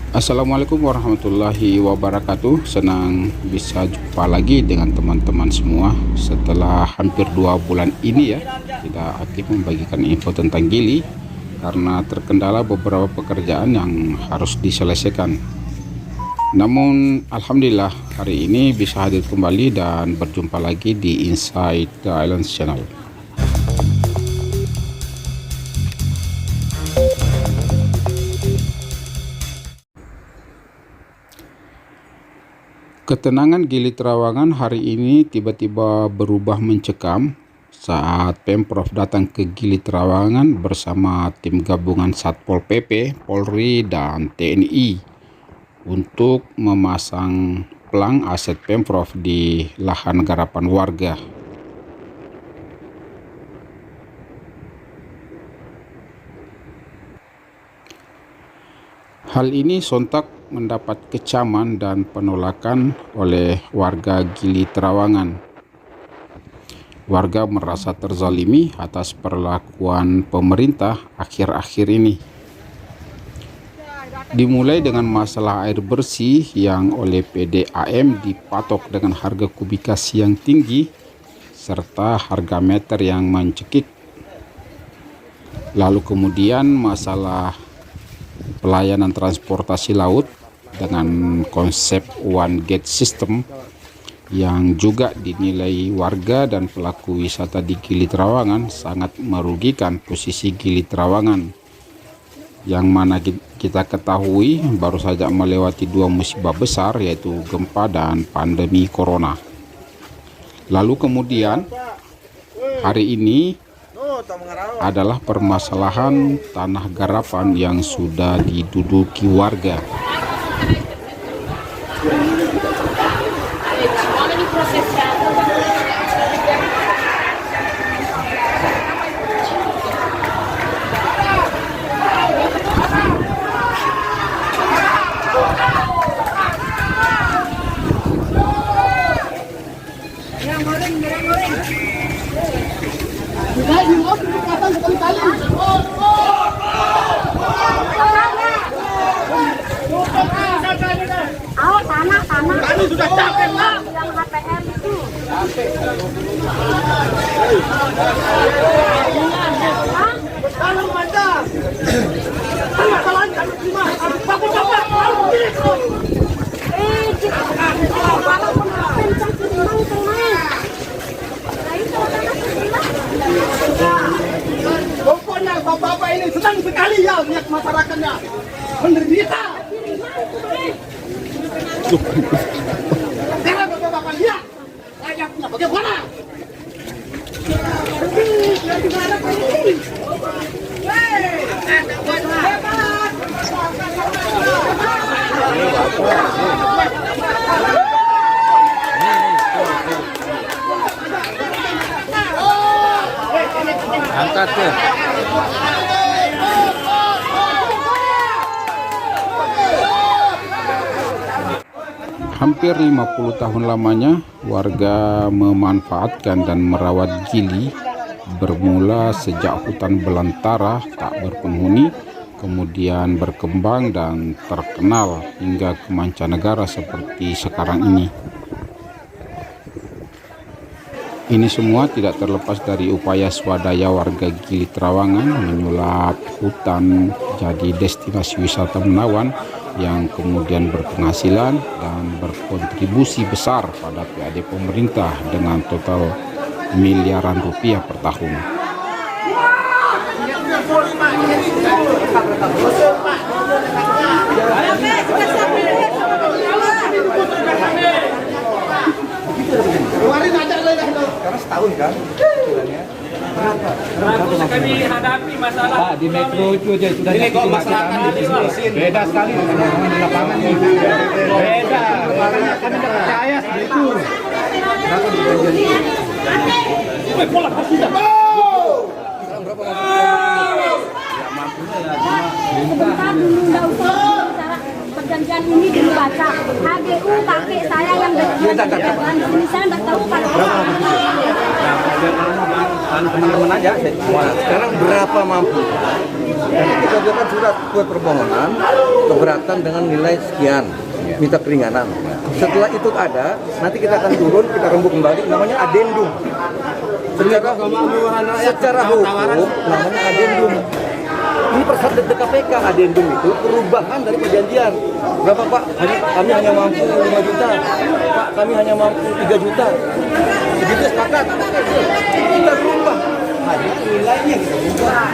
Assalamualaikum warahmatullahi wabarakatuh. Senang bisa jumpa lagi dengan teman-teman semua. Setelah hampir 2 bulan ini ya, tidak aktif membagikan info tentang Gili karena terkendala beberapa pekerjaan yang harus diselesaikan. Namun alhamdulillah hari ini bisa hadir kembali dan berjumpa lagi di Inside the Islands Channel. Ketenangan Gili Trawangan hari ini tiba-tiba berubah mencekam saat Pemprov datang ke Gili Trawangan bersama tim gabungan Satpol PP, Polri, dan TNI untuk memasang pelang aset Pemprov di lahan garapan warga. Hal ini sontak mendapat kecaman dan penolakan oleh warga Gili Trawangan. Warga merasa terzalimi atas perlakuan pemerintah akhir-akhir ini. Dimulai dengan masalah air bersih yang oleh PDAM dipatok dengan harga kubikasi yang tinggi serta harga meter yang mencekik. Lalu kemudian masalah pelayanan transportasi laut dengan konsep one gate system yang juga dinilai warga dan pelaku wisata di Gili Trawangan sangat merugikan posisi Gili Trawangan, yang mana kita ketahui baru saja melewati 2 musibah besar, yaitu gempa dan pandemi corona. Lalu kemudian hari ini adalah permasalahan tanah garapan yang sudah diduduki warga. Kami sudah capek, Pak. Yang HPM itu. Kalau ada kesalahan kami terima. Bapak, walaupun pencang timbang tenang. Pokoknya bapak-bapak ini senang sekali ya lihat masyarakatnya menderita. Sekarang bapak-bapak lihat rakyatnya bagaimana? Angkat ke. Hampir 50 tahun lamanya warga memanfaatkan dan merawat Gili, bermula sejak hutan belantara tak berpenghuni, kemudian berkembang dan terkenal hingga ke mancanegara seperti sekarang ini. Ini semua tidak terlepas dari upaya swadaya warga Gili Trawangan menyulap hutan jadi destinasi wisata menawan yang kemudian berpenghasilan dan berkontribusi besar pada PAD pemerintah dengan total miliaran rupiah per tahun. Karena setahun kan bulannya. Berapa kami hadapi masalah Pak, di metro itu aja sudah ini kok masyarakat beda sekali dengan di lapangan ini. Beda. Makanya kami tidak percaya segitu. Berapa di bagian itu? Bola sudah. Sekarang berapa mampunya ya Sebentar dulu, nggak usah perjanjian ini dibaca. HGU pakai saya yang dari sini, saya nggak tahu kalau teman-teman aja. Sekarang berapa mampu? Nanti kita buatkan surat permohonan keberatan dengan nilai sekian, minta keringanan. Setelah itu ada, nanti kita akan turun, kita rembuk kembali, namanya adendum. Secara hukum namanya adendum. Ini persyaratan KPK, adendum itu perubahan dari perjanjian. Berapa Pak? Kami hanya mampu 5 juta. Pak, kami hanya mampu 3 juta. Begitu sepakat. Kita berubah. Hanya nilainya kita ubah.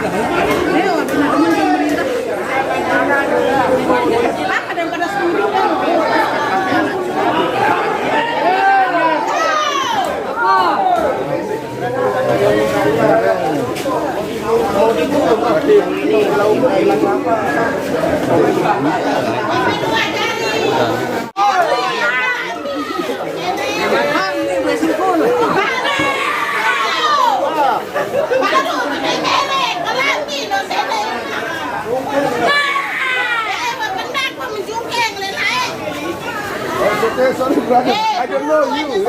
Okay, sorry brother, I don't know you.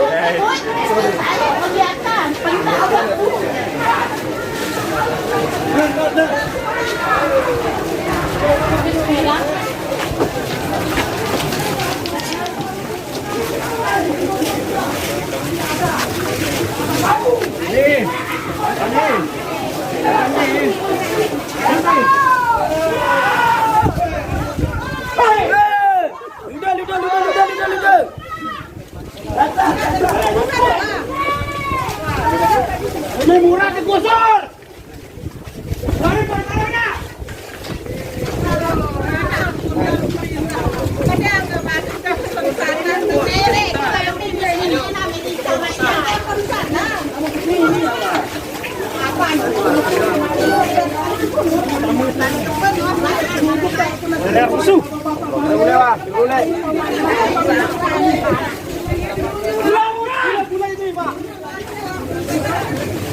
Ini murah digusur. Dari perkaranya.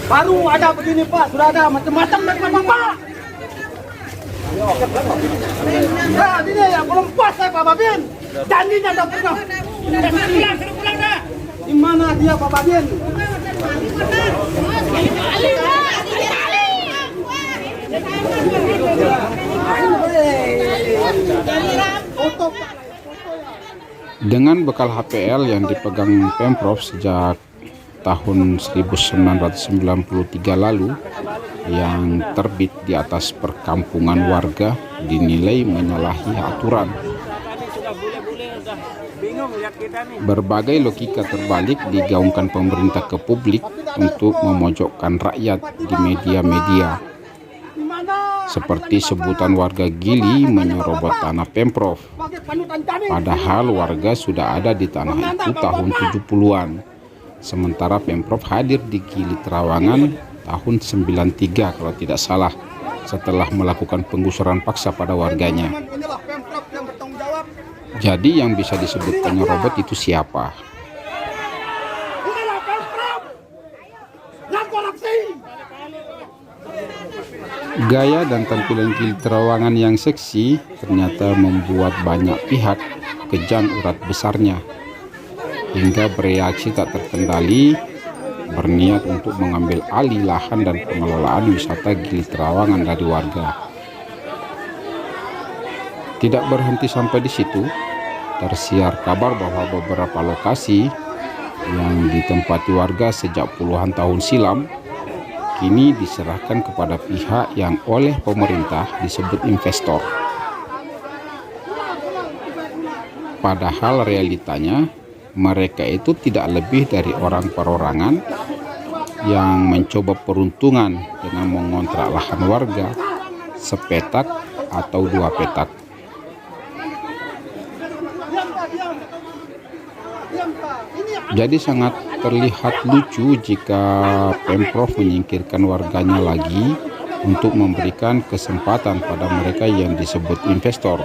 Baru ada begini Pak, sudah ada macam-macam dari Bapak. Nah, ini yang belum puas saya Pak Babin. Janjinya udah pernah. Suruh pulang dah. Di mana dia Pak Babin? Dengan bekal HPL yang dipegang Pemprov sejak tahun 1993 lalu yang terbit di atas perkampungan warga dinilai menyalahi aturan. Berbagai logika terbalik digaungkan pemerintah ke publik untuk memojokkan rakyat di media-media. Seperti sebutan warga Gili menyerobot tanah Pemprov. Padahal warga sudah ada di tanah itu tahun 70-an. Sementara Pemprov hadir di Gili Trawangan tahun 93 kalau tidak salah, setelah melakukan penggusuran paksa pada warganya. Jadi yang bisa disebut penyerobot itu siapa? Gaya dan tampilan Gili Trawangan yang seksi ternyata membuat banyak pihak kejang urat besarnya, hingga bereaksi tak terkendali, berniat untuk mengambil alih lahan dan pengelolaan wisata Gili Trawangan dari warga. Tidak berhenti sampai di situ, tersiar kabar bahwa beberapa lokasi yang ditempati warga sejak puluhan tahun silam kini diserahkan kepada pihak yang oleh pemerintah disebut investor. Padahal realitanya mereka itu tidak lebih dari orang perorangan yang mencoba peruntungan dengan mengontrak lahan warga sepetak atau 2 petak. Jadi sangat terlihat lucu jika Pemprov menyingkirkan warganya lagi untuk memberikan kesempatan pada mereka yang disebut investor.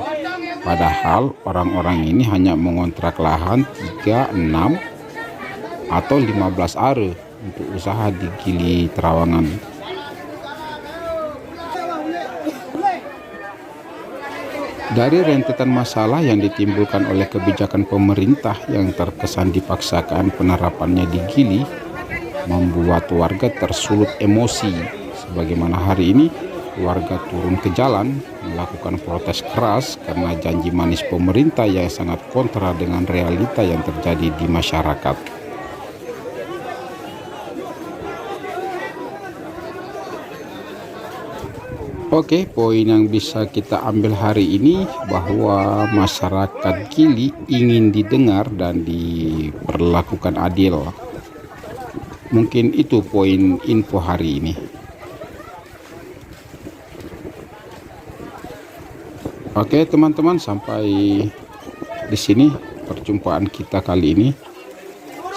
Padahal orang-orang ini hanya mengontrak lahan 3, 6, atau 15 are untuk usaha di Gili Trawangan. Dari rentetan masalah yang ditimbulkan oleh kebijakan pemerintah yang terkesan dipaksakan penerapannya di Gili, membuat warga tersulut emosi. Sebagaimana hari ini warga turun ke jalan melakukan protes keras karena janji manis pemerintah yang sangat kontra dengan realita yang terjadi di masyarakat. Oke, poin yang bisa kita ambil hari ini bahwa masyarakat Gili ingin didengar dan diperlakukan adil. Mungkin itu poin info hari ini. Oke teman-teman, sampai di sini perjumpaan kita kali ini.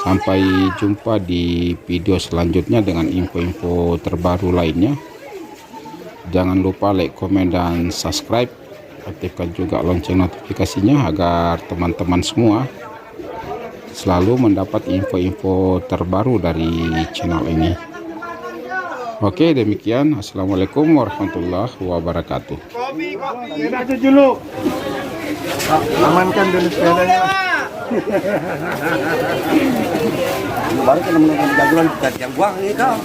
Sampai jumpa di video selanjutnya dengan info-info terbaru lainnya. Jangan lupa like, komen, dan subscribe. Aktifkan juga lonceng notifikasinya agar teman-teman semua selalu mendapat info-info terbaru dari channel ini. Oke, demikian. Assalamualaikum warahmatullahi wabarakatuh. Sepeda itu dulu. Amankan dulu sepedanya. Baru kena menonton jagoan kita yang buang ini kau.